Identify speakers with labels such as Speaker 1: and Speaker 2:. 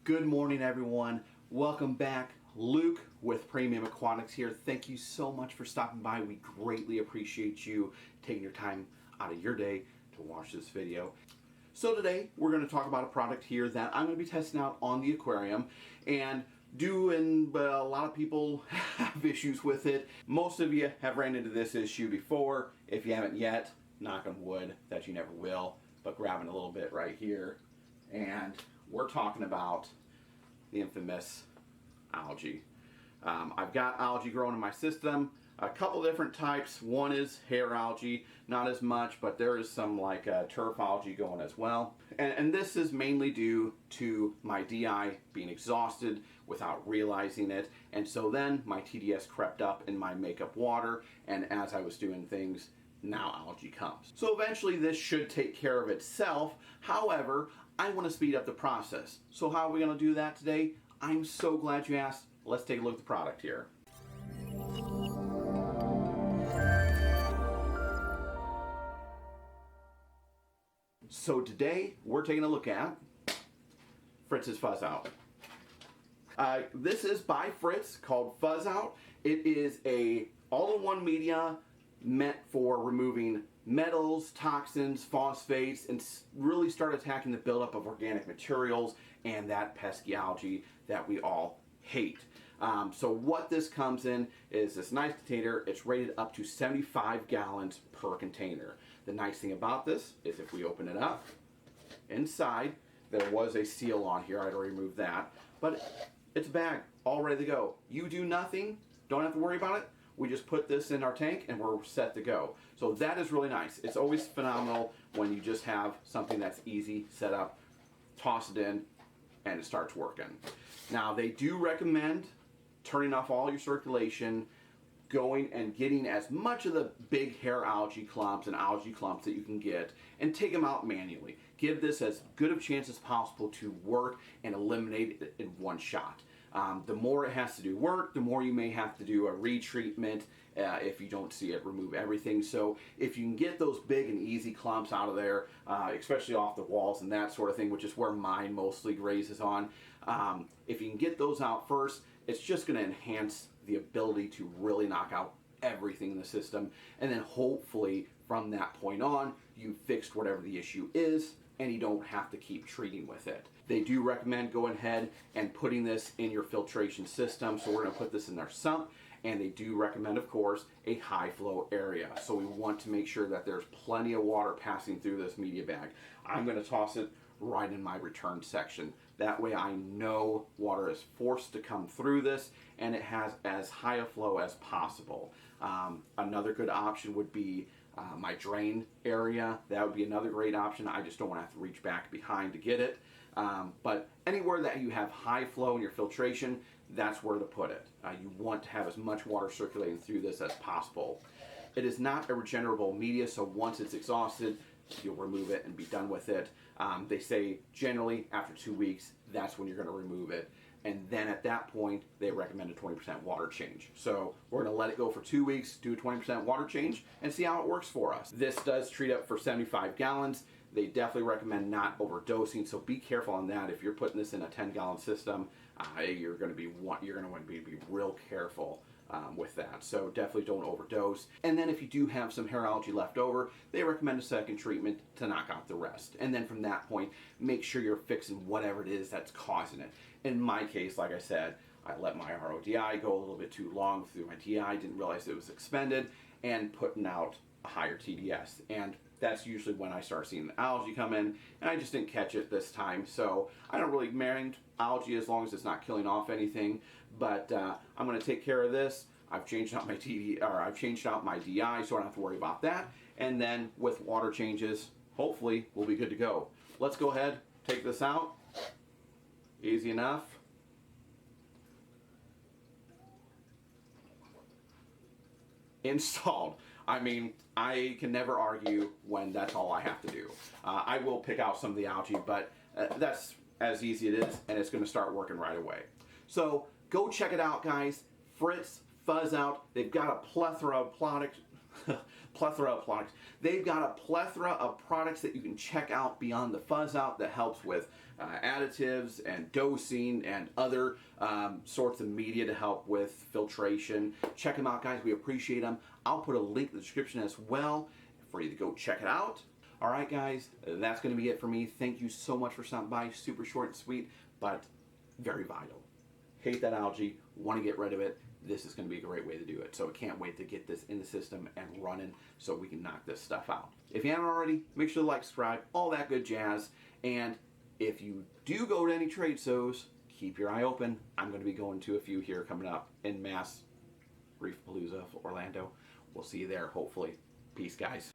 Speaker 1: Good morning, everyone. Welcome back. Luke with Premium Aquatics here. Thank you so much for stopping by. We greatly appreciate you taking your time out of your day to watch this video. So today we're going to talk about a product here that I'm going to be testing out on the aquarium, and a lot of people have issues with it. Most of you have ran into this issue before. If you haven't yet, knock on wood that you never will, but grabbing a little bit right here, and we're talking about the infamous algae. I've got algae growing in my system, a couple different types. One is hair algae, not as much, but there is some like turf algae going as well. And this is mainly due to my DI being exhausted without realizing it. And so then my TDS crept up in my makeup water, and as I was doing things, now algae comes. So eventually this should take care of itself. However, I want to speed up the process. So how are we going to do that today? I'm so glad you asked. Let's take a look at the product here. So today we're taking a look at Fritz's Fuzz Out. This is by Fritz, called Fuzz Out. It is a all-in-one media meant for removing metals, toxins, phosphates, and really start attacking the buildup of organic materials and that pesky algae that we all hate. So what this comes in is this nice container. It's rated up to 75 gallons per container. The nice thing about this is if we open it up, inside there was a seal on here. I'd already removed that, but it's a bag all ready to go. You do nothing, don't have to worry about it. We just put this in our tank and we're set to go. So that is really nice. It's always phenomenal when you just have something that's easy, set up, toss it in, and it starts working. Now they do recommend turning off all your circulation, going and getting as much of the big hair algae clumps and algae clumps that you can get and take them out manually. Give this as good of a chance as possible to work and eliminate it in one shot. The more it has to do work, the more you may have to do a retreatment if you don't see it remove everything. So if you can get those big and easy clumps out of there, especially off the walls and that sort of thing, which is where mine mostly grazes on, if you can get those out first, it's just going to enhance the ability to really knock out everything in the system. And then hopefully from that point on, you fixed whatever the issue is, and you don't have to keep treating with it. They do recommend going ahead and putting this in your filtration system. So we're going to put this in their sump, and they do recommend, of course, a high flow area. So we want to make sure that there's plenty of water passing through this media bag. I'm going to toss it right in my return section. That way I know water is forced to come through this and it has as high a flow as possible. Another good option would be my drain area. That would be another great option. I just don't want to have to reach back behind to get it. But anywhere that you have high flow in your filtration, that's where to put it. You want to have as much water circulating through this as possible. It is not a regenerable media, so once it's exhausted, you'll remove it and be done with it. They say generally after 2 weeks, that's when you're going to remove it. And then at that point, they recommend a 20% water change. So we're going to let it go for 2 weeks, do a 20% water change, and see how it works for us. This does treat up for 75 gallons. They definitely recommend not overdosing, so be careful on that. If you're putting this in a 10-gallon system, you're going to want to be real careful with that. So definitely don't overdose. And then if you do have some hair algae left over, they recommend a second treatment to knock out the rest. And then from that point, make sure you're fixing whatever it is that's causing it. In my case, like I said, I let my RODI go a little bit too long through my DI, didn't realize it was expended, and putting out a higher TDS. And that's usually when I start seeing the algae come in, and I just didn't catch it this time. So I don't really mind algae as long as it's not killing off anything. But I'm going to take care of this. I've changed out my I've changed out my DI, so I don't have to worry about that. And then with water changes, hopefully we'll be good to go. Let's go ahead, take this out. Easy enough. Installed. I mean, I can never argue when that's all I have to do. I will pick out some of the algae, but that's as easy as it is, and it's going to start working right away. So go check it out, guys. Fritz Fuzz Out. They've got a plethora of plethora of products. They've got a plethora of products that you can check out beyond the Fuzz Out that helps with additives and dosing and other sorts of media to help with filtration. Check them out, guys. We appreciate them. I'll put a link in the description as well for you to go check it out. All right, guys, that's going to be it for me. Thank you so much for stopping by. Super short and sweet, but very vital. Hate that algae, want to get rid of it. This is going to be a great way to do it. So I can't wait to get this in the system and running so we can knock this stuff out. If you haven't already, make sure to like, subscribe, all that good jazz. And if you do go to any trade shows, keep your eye open. I'm going to be going to a few here coming up in Mass, Reef Palooza, Orlando. We'll see you there, hopefully. Peace, guys.